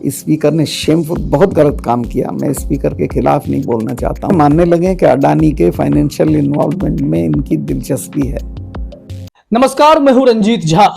Speaker ने shameful बहुत गलत काम किया। मैं स्पीकर के खिलाफ नहीं बोलना चाहता हूँ। मानने लगे कि अडानी के फाइनेंशियल इन्वॉल्वमेंट में इनकी दिलचस्पी है। नमस्कार, मैं हूं रंजीत झा।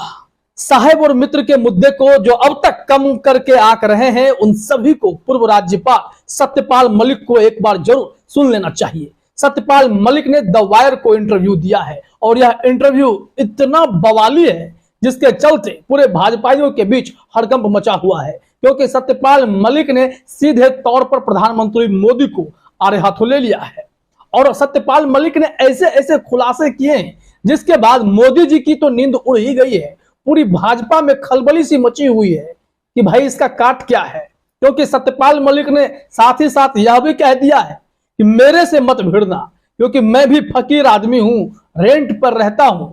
साहेब और मित्र के मुद्दे को जो अब तक कम करके आक रहे हैं, उन सभी को पूर्व राज्यपाल सत्यपाल मलिक को एक बार जरूर सुन लेना चाहिए। सत्यपाल मलिक ने द वायर को इंटरव्यू दिया है और यह इंटरव्यू इतना बवाली है जिसके चलते पूरे भाजपाइयों के बीच हड़कंप मचा हुआ है, क्योंकि सत्यपाल मलिक ने सीधे तौर पर प्रधानमंत्री मोदी को आड़े हाथों ले लिया है। और सत्यपाल मलिक ने ऐसे ऐसे खुलासे किए हैं जिसके बाद मोदी जी की तो नींद उड़ ही गई है। पूरी भाजपा में खलबली सी मची हुई है कि भाई इसका काट क्या है, क्योंकि सत्यपाल मलिक ने साथ ही साथ यह भी कह दिया है कि मेरे से मत भिड़ना, क्योंकि मैं भी फकीर आदमी हूं, रेंट पर रहता हूं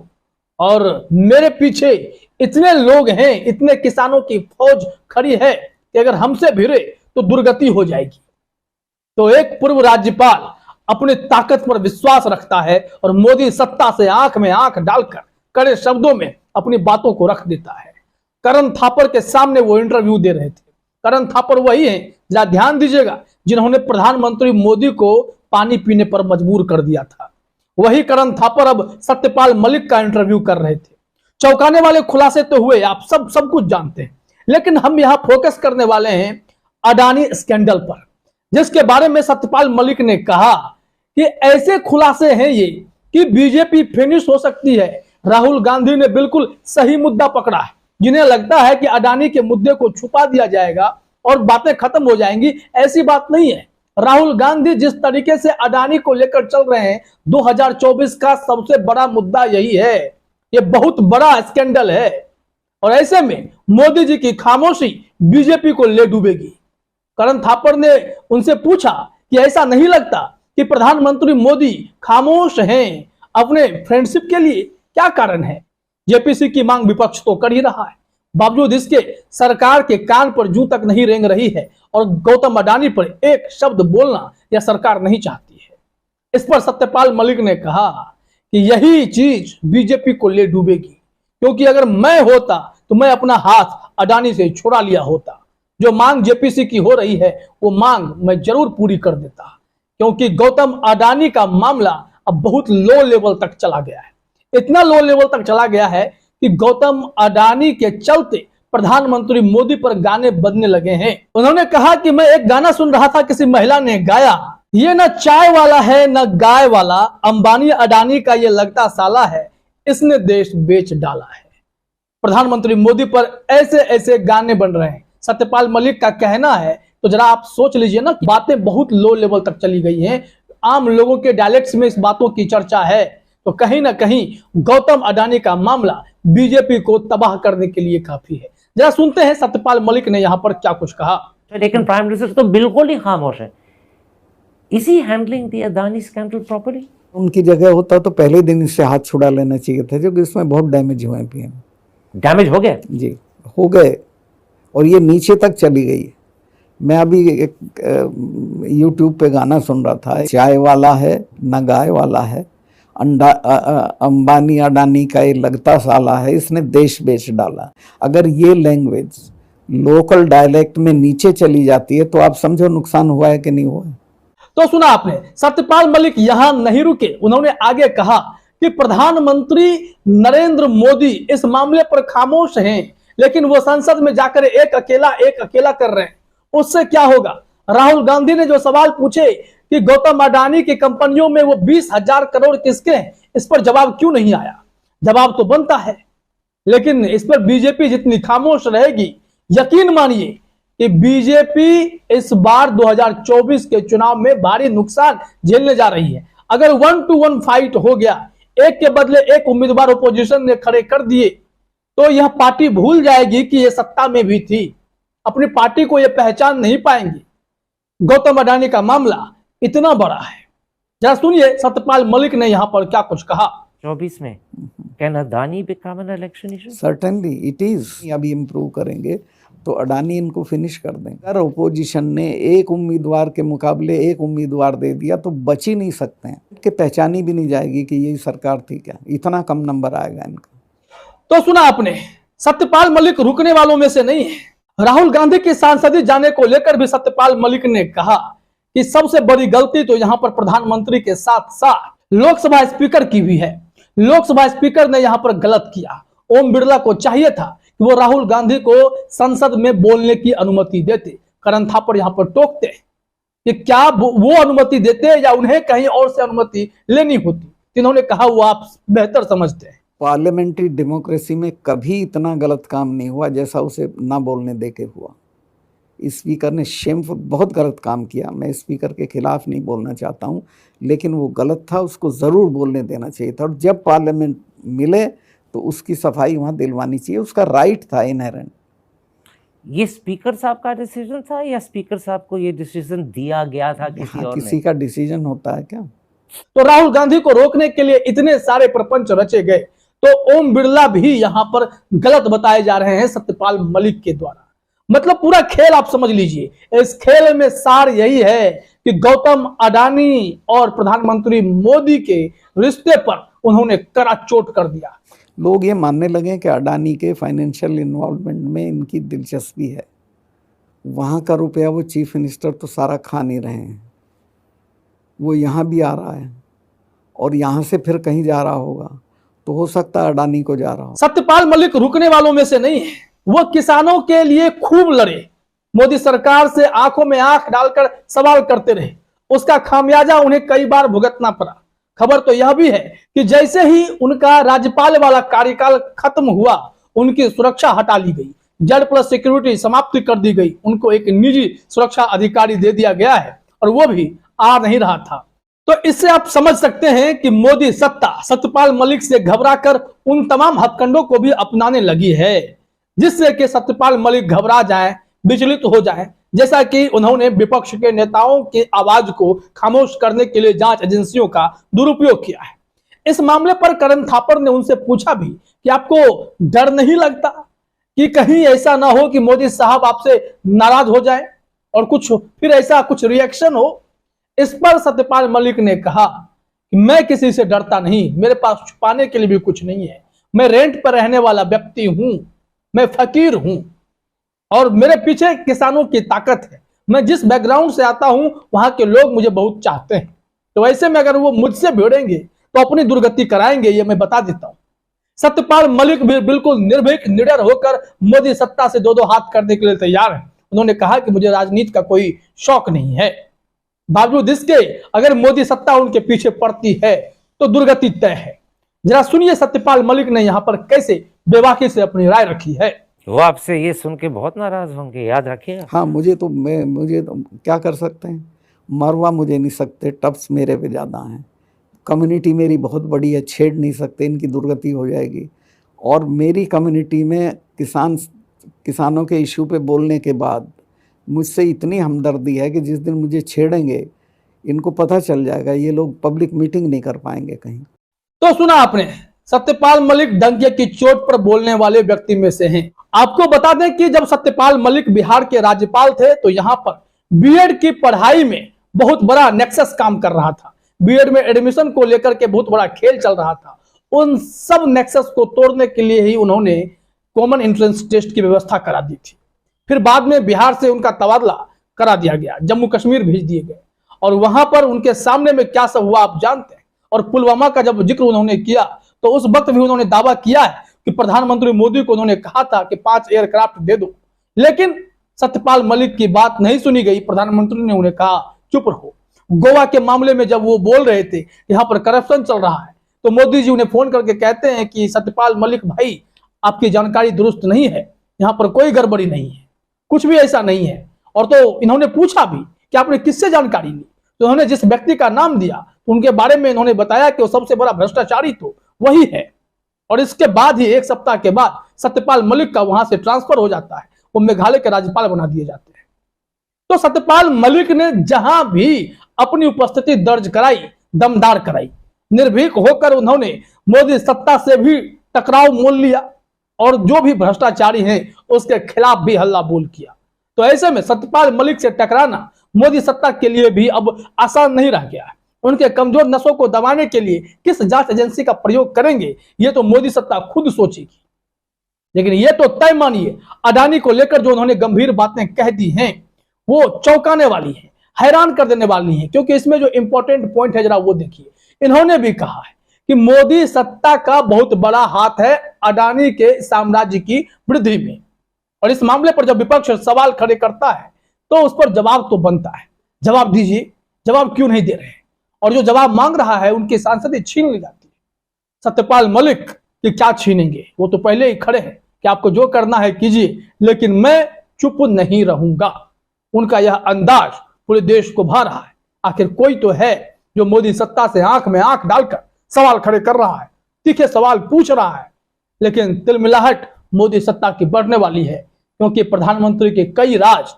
और मेरे पीछे इतने लोग हैं, इतने किसानों की फौज खड़ी है कि अगर हमसे भिड़े तो दुर्गति हो जाएगी। तो एक पूर्व राज्यपाल अपनी ताकत पर विश्वास रखता है और मोदी सत्ता से आंख में आंख डालकर कड़े शब्दों में अपनी बातों को रख देता है। करण थापर के सामने वो इंटरव्यू दे रहे थे। करण थापर वही हैं, जरा ध्यान दीजिएगा, जिन्होंने प्रधानमंत्री मोदी को पानी पीने पर मजबूर कर दिया था। वही करण थापर अब सत्यपाल मलिक का इंटरव्यू कर रहे थे। चौंकाने वाले खुलासे तो हुए, आप सब कुछ जानते हैं, लेकिन हम यहां फोकस करने वाले हैं अडानी स्कैंडल पर, जिसके बारे में सत्यपाल मलिक ने कहा कि ऐसे खुलासे हैं ये कि बीजेपी फिनिश हो सकती है। राहुल गांधी ने बिल्कुल सही मुद्दा पकड़ा है। जिन्हें लगता है कि अडानी के मुद्दे को छुपा दिया जाएगा और बातें खत्म हो जाएंगी, ऐसी बात नहीं है। राहुल गांधी जिस तरीके से अडानी को लेकर चल रहे हैं, 2024 का सबसे बड़ा मुद्दा यही है। ये बहुत बड़ा स्कैंडल है और ऐसे में मोदी जी की खामोशी बीजेपी को ले डूबेगी। करण थापर ने उनसे पूछा कि ऐसा नहीं लगता कि प्रधानमंत्री मोदी खामोश हैं अपने फ्रेंडशिप के लिए? क्या कारण है? जेपीसी की मांग विपक्ष तो कर ही रहा है, बावजूद इसके सरकार के कान पर जूं तक नहीं रेंग रही है और गौतम अडानी पर एक शब्द बोलना यह सरकार नहीं चाहती है। इस पर सत्यपाल मलिक ने कहा कि यही चीज बीजेपी को ले डूबेगी, क्योंकि अगर मैं होता तो मैं अपना हाथ अडानी से छुड़ा लिया होता। जो मांग जेपीसी की हो रही है वो मांग मैं जरूर पूरी कर देता, क्योंकि गौतम अडानी का मामला अब बहुत लो लेवल तक चला गया है। इतना लो लेवल तक चला गया है कि गौतम अडानी के चलते प्रधानमंत्री मोदी पर गाने बजने लगे हैं। उन्होंने कहा कि मैं एक गाना सुन रहा था, किसी महिला ने गाया, ये न चाय वाला है न गाय वाला, अंबानी अडानी का ये लगता साला है, इसने देश बेच डाला है। प्रधानमंत्री मोदी पर ऐसे ऐसे गाने बन रहे हैं। सत्यपाल मलिक का कहना है, तो जरा आप सोच लीजिए ना, बातें बहुत लो लेवल तक चली गई हैं। आम लोगों के डायलेक्ट्स में इस बातों की चर्चा है। तो कहीं ना कहीं गौतम अडानी का मामला बीजेपी को तबाह करने के लिए काफी है। जरा सुनते हैं सत्यपाल मलिक ने यहाँ पर क्या कुछ कहा। लेकिन प्राइम मिनिस्टर तो बिल्कुल ही खामोश है। Is he handling the Adani scandal properly? उनकी जगह होता तो पहले दिन इससे हाथ छुड़ा लेना चाहिए था, क्योंकि इसमें बहुत डैमेज हुए हैं। डैमेज हो गया जी, हो गए, और ये नीचे तक चली गई। मैं अभी एक YouTube पे गाना सुन रहा था, चाय वाला है न गाय वाला है, अंबानी अडानी का ये लगता साला है, इसने देश बेच डाला। अगर ये लैंग्वेज लोकल डायलेक्ट में नीचे चली जाती है तो आप समझो नुकसान हुआ है कि नहीं हुआ है। तो सुना आपने, सत्यपाल मलिक यहां नहीं रुके। उन्होंने आगे कहा कि प्रधानमंत्री नरेंद्र मोदी इस मामले पर खामोश हैं, लेकिन वो संसद में जाकर एक अकेला कर रहे हैं। उससे क्या होगा? राहुल गांधी ने जो सवाल पूछे कि गौतम अडानी की कंपनियों में वो 20,000 करोड़ किसके हैं, इस पर जवाब क्यों नहीं आया? जवाब तो बनता है, लेकिन इस पर बीजेपी जितनी खामोश रहेगी, यकीन मानिए कि बीजेपी इस बार 2024 के चुनाव में भारी नुकसान झेलने जा रही है। अगर 1-to-1 फाइट हो गया, एक के बदले एक उम्मीदवार अपोजिशन ने खड़े कर दिए, तो यह पार्टी भूल जाएगी कि यह सत्ता में भी थी। अपनी पार्टी को यह पहचान नहीं पाएंगी। गौतम अडानी का मामला इतना बड़ा है। जरा सुनिए सत्यपाल मलिक ने यहां पर क्या कुछ कहा। 24 में can Adani become an election issue? Certainly it is. अभी इम्प्रूव करेंगे तो अडानी इनको फिनिश कर देंगे। अगर ओपोजिशन ने एक उम्मीदवार के मुकाबले एक उम्मीदवार दे दिया तो बच ही नहीं सकते हैं, कि पहचानी भी नहीं जाएगी कि यही सरकार थी क्या। इतना कम नंबर आएगा इनका। तो सुना आपने, सत्यपाल मलिक रुकने वालों में से नहीं है। राहुल गांधी की सांसदीय जाने को लेकर भी सत्यपाल मलिक ने कहा कि सबसे बड़ी गलती तो यहां पर प्रधानमंत्री के साथ साथ लोकसभा स्पीकर की भी है। लोकसभा स्पीकर ने यहां पर गलत किया। ओम बिरला को चाहिए था कि वो राहुल गांधी को संसद में बोलने की अनुमति देते। करण थापड़ यहां पर टोकते कि क्या वो अनुमति देते या उन्हें कहीं और से अनुमति लेनी होती। इन्होंने कहा वो आप बेहतर समझते हैं। पार्लियामेंट्री डेमोक्रेसी में कभी इतना गलत काम नहीं हुआ जैसा उसे ना बोलने दे के हुआ। स्पीकर ने शेमफुल बहुत गलत काम किया। मैं स्पीकर के खिलाफ नहीं बोलना चाहता हूं, लेकिन वो गलत था, उसको ज़रूर बोलने देना चाहिए था। और जब पार्लियामेंट मिले तो उसकी सफाई वहाँ दिलवानी चाहिए, उसका राइट था इनहेरेंट। ये स्पीकर साहब का डिसीजन था या स्पीकर साहब को ये डिसीजन दिया गया था किसी और ने? किसी का डिसीजन होता है क्या? तो राहुल गांधी को रोकने के लिए इतने सारे प्रपंच रचे गए, तो ओम बिरला भी यहां पर गलत बताए जा रहे हैं सत्यपाल मलिक के द्वारा। मतलब पूरा खेल आप समझ लीजिए। इस खेल में सार यही है कि गौतम अडानी और प्रधानमंत्री मोदी के रिश्ते पर उन्होंने कड़ा चोट कर दिया। लोग ये मानने लगे कि अडानी के फाइनेंशियल इन्वॉल्वमेंट में इनकी दिलचस्पी है। वहाँ का रुपया वो चीफ मिनिस्टर तो सारा खा नहीं रहे हैं, वो यहाँ भी आ रहा है और यहाँ से फिर कहीं जा रहा होगा, तो हो सकता है अडानी को जा रहा हो। सत्यपाल मलिक रुकने वालों में से नहीं है। वो किसानों के लिए खूब लड़े, मोदी सरकार से आंखों में आंख डालकर सवाल करते रहे। उसका खामियाजा उन्हें कई बार भुगतना पड़ा। खबर तो यह भी है कि जैसे ही उनका राज्यपाल वाला कार्यकाल खत्म हुआ, उनकी सुरक्षा हटा ली गई, Z+ सिक्योरिटी समाप्ति कर दी गई, उनको एक निजी सुरक्षा अधिकारी दे दिया गया है और वो भी आ नहीं रहा था। तो इससे आप समझ सकते हैं कि मोदी सत्ता सत्यपाल मलिक से घबराकर उन तमाम हथकंडों को भी अपनाने लगी है, जिससे कि सत्यपाल मलिक घबरा जाए, विचलित हो जाए। जैसा कि उन्होंने विपक्ष के नेताओं की आवाज को खामोश करने के लिए जांच एजेंसियों का दुरुपयोग किया है। इस मामले पर करण थापड़ ने उनसे पूछा भी कि आपको डर नहीं लगता कि कहीं ऐसा ना हो कि मोदी साहब आपसे नाराज हो जाए और कुछ फिर ऐसा कुछ रिएक्शन हो। इस पर सत्यपाल मलिक ने कहा कि मैं किसी से डरता नहीं, मेरे पास छुपाने के लिए भी कुछ नहीं है। मैं रेंट पर रहने वाला व्यक्ति हूं, मैं फकीर हूं और मेरे पीछे किसानों की ताकत है। मैं जिस बैकग्राउंड से आता हूं वहां के लोग मुझे बहुत चाहते हैं। तो ऐसे में अगर वो मुझसे भिड़ेंगे तो अपनी दुर्गति कराएंगे, ये मैं बता देता हूं। सत्यपाल मलिक भी बिल्कुल निर्भीक निडर होकर मोदी सत्ता से दो हाथ करने के लिए तैयार है। उन्होंने कहा कि मुझे राजनीति का कोई शौक नहीं है। बावजूद इसके अगर मोदी सत्ता उनके पीछे पड़ती है तो दुर्गति तय है। जरा सुनिए सत्यपाल मलिक ने यहाँ पर कैसे बेबाकी से अपनी राय रखी है। वो आपसे ये सुन के बहुत नाराज होंगे, याद रखिएगा। हाँ, मुझे तो क्या कर सकते हैं, मरवा मुझे नहीं सकते, टप्स मेरे पे ज़्यादा हैं। कम्युनिटी मेरी बहुत बड़ी है, छेड़ नहीं सकते, इनकी दुर्गति हो जाएगी। और मेरी कम्युनिटी में किसानों के इशू पे बोलने के बाद मुझसे इतनी हमदर्दी है कि जिस दिन मुझे छेड़ेंगे इनको पता चल जाएगा, ये लोग पब्लिक मीटिंग नहीं कर पाएंगे कहीं। तो सुना आपने, सत्यपाल मलिक डंके की चोट पर बोलने वाले व्यक्ति में से हैं। आपको बता दें कि जब सत्यपाल मलिक बिहार के राज्यपाल थे तो यहाँ पर बीएड की पढ़ाई में बहुत बड़ा नेक्सस काम कर रहा था। बीएड में एडमिशन को लेकर के बहुत बड़ा खेल चल रहा था। उन सब नेक्सस को तोड़ने के लिए ही उन्होंने कॉमन एंट्रेंस टेस्ट की व्यवस्था करा दी थी। फिर बाद में बिहार से उनका तबादला करा दिया गया, जम्मू कश्मीर भेज दिए गए और वहां पर उनके सामने में क्या सब हुआ आप जानते हैं। और पुलवामा का जब जिक्र उन्होंने किया तो उस वक्त भी उन्होंने दावा किया है कि प्रधानमंत्री मोदी को उन्होंने कहा था कि 5 एयरक्राफ्ट दे दो, लेकिन सत्यपाल मलिक की बात नहीं सुनी गई। प्रधानमंत्री ने उन्हें कहा चुप रहो। गोवा के मामले में जब वो बोल रहे थे यहाँ पर करप्शन चल रहा है तो मोदी जी उन्हें फोन करके कहते हैं कि सत्यपाल मलिक भाई, आपकी जानकारी दुरुस्त नहीं है, यहाँ पर कोई गड़बड़ी नहीं है, कुछ भी ऐसा नहीं है। और तो इन्होंने पूछा भी कि आपने किससे जानकारी ली, तो उन्होंने जिस व्यक्ति का नाम दिया तो उनके बारे में इन्होंने बताया कि वो सबसे बड़ा भ्रष्टाचारी तो वही है। और इसके बाद ही 1 सप्ताह के बाद सत्यपाल मलिक का वहां से ट्रांसफर हो जाता है, वो मेघालय के राज्यपाल बना दिए जाते हैं। तो सत्यपाल मलिक ने जहां भी अपनी उपस्थिति दर्ज कराई, दमदार कराई। निर्भीक होकर उन्होंने मोदी सत्ता से भी टकराव मोल लिया और जो भी भ्रष्टाचारी हैं उसके खिलाफ भी हल्ला बोल किया। तो ऐसे में सत्यपाल मलिक से टकराना मोदी सत्ता के लिए भी अब आसान नहीं रह गया है। उनके कमजोर नसों को दबाने के लिए किस जांच एजेंसी का प्रयोग करेंगे, ये तो मोदी सत्ता खुद सोचेगी। लेकिन ये तो तय मानिए, अडानी को लेकर जो उन्होंने गंभीर बातें कह दी हैं वो चौंकाने वाली है, हैरान कर देने वाली है। क्योंकि इसमें जो इंपॉर्टेंट पॉइंट है जरा वो देखिए। इन्होंने भी कहा है कि मोदी सत्ता का बहुत बड़ा हाथ है अडानी के साम्राज्य की वृद्धि में। और इस मामले पर जब विपक्ष सवाल खड़े करता है तो उस पर जवाब तो बनता है। जवाब दीजिए, जवाब क्यों नहीं दे रहे हैं? और जो जवाब मांग रहा है उनकी सांसद छीन ली जाती है। सत्यपाल मलिक कि क्या छीनेंगे, वो तो पहले ही खड़े हैं कि आपको जो करना है कीजिए, लेकिन मैं चुप नहीं रहूंगा। उनका यह अंदाज पूरे देश को भा रहा है। आखिर कोई तो है जो मोदी सत्ता से आंख में आंख डालकर सवाल खड़े कर रहा है, तीखे सवाल पूछ रहा है। लेकिन तिलमिलाहट मोदी सत्ता की बढ़ने वाली है, क्योंकि प्रधानमंत्री के कई राज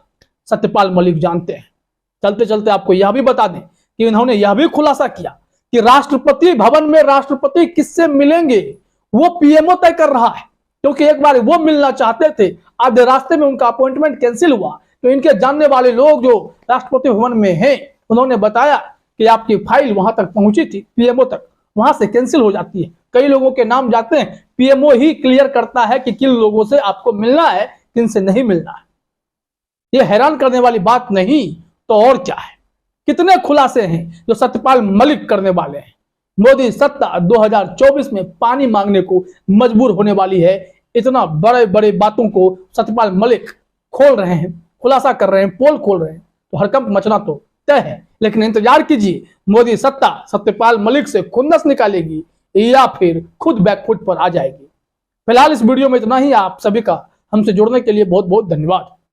सत्यपाल मलिक जानते हैं। चलते चलते आपको यह भी बता दें कि इन्होंने यह भी खुलासा किया कि राष्ट्रपति भवन में राष्ट्रपति किससे मिलेंगे वो पीएमओ तय कर रहा है। क्योंकि एक बार वो मिलना चाहते थे, आधे रास्ते में उनका अपॉइंटमेंट कैंसिल हुआ, तो इनके जानने वाले लोग जो राष्ट्रपति भवन में हैं उन्होंने बताया कि आपकी फाइल वहां तक पहुंची थी, पीएमओ तक, वहां से कैंसिल हो जाती है। कई लोगों के नाम जाते हैं, पीएमओ ही क्लियर करता है कि किन लोगों से आपको मिलना है, किन से नहीं मिलना है। ये हैरान करने वाली बात नहीं तो और क्या है? कितने खुलासे हैं जो सत्यपाल मलिक करने वाले हैं। मोदी सत्ता 2024 में पानी मांगने को मजबूर होने वाली है। इतना बड़े बड़े बातों को सत्यपाल मलिक खोल रहे हैं, खुलासा कर रहे हैं, पोल खोल रहे हैं, तो हड़कंप मचना तो तय है। लेकिन इंतजार कीजिए, मोदी सत्ता सत्यपाल मलिक से खुन्नस निकालेगी या फिर खुद बैकफुट पर आ जाएगी। फिलहाल इस वीडियो में इतना ही। आप सभी का हमसे जुड़ने के लिए बहुत बहुत धन्यवाद।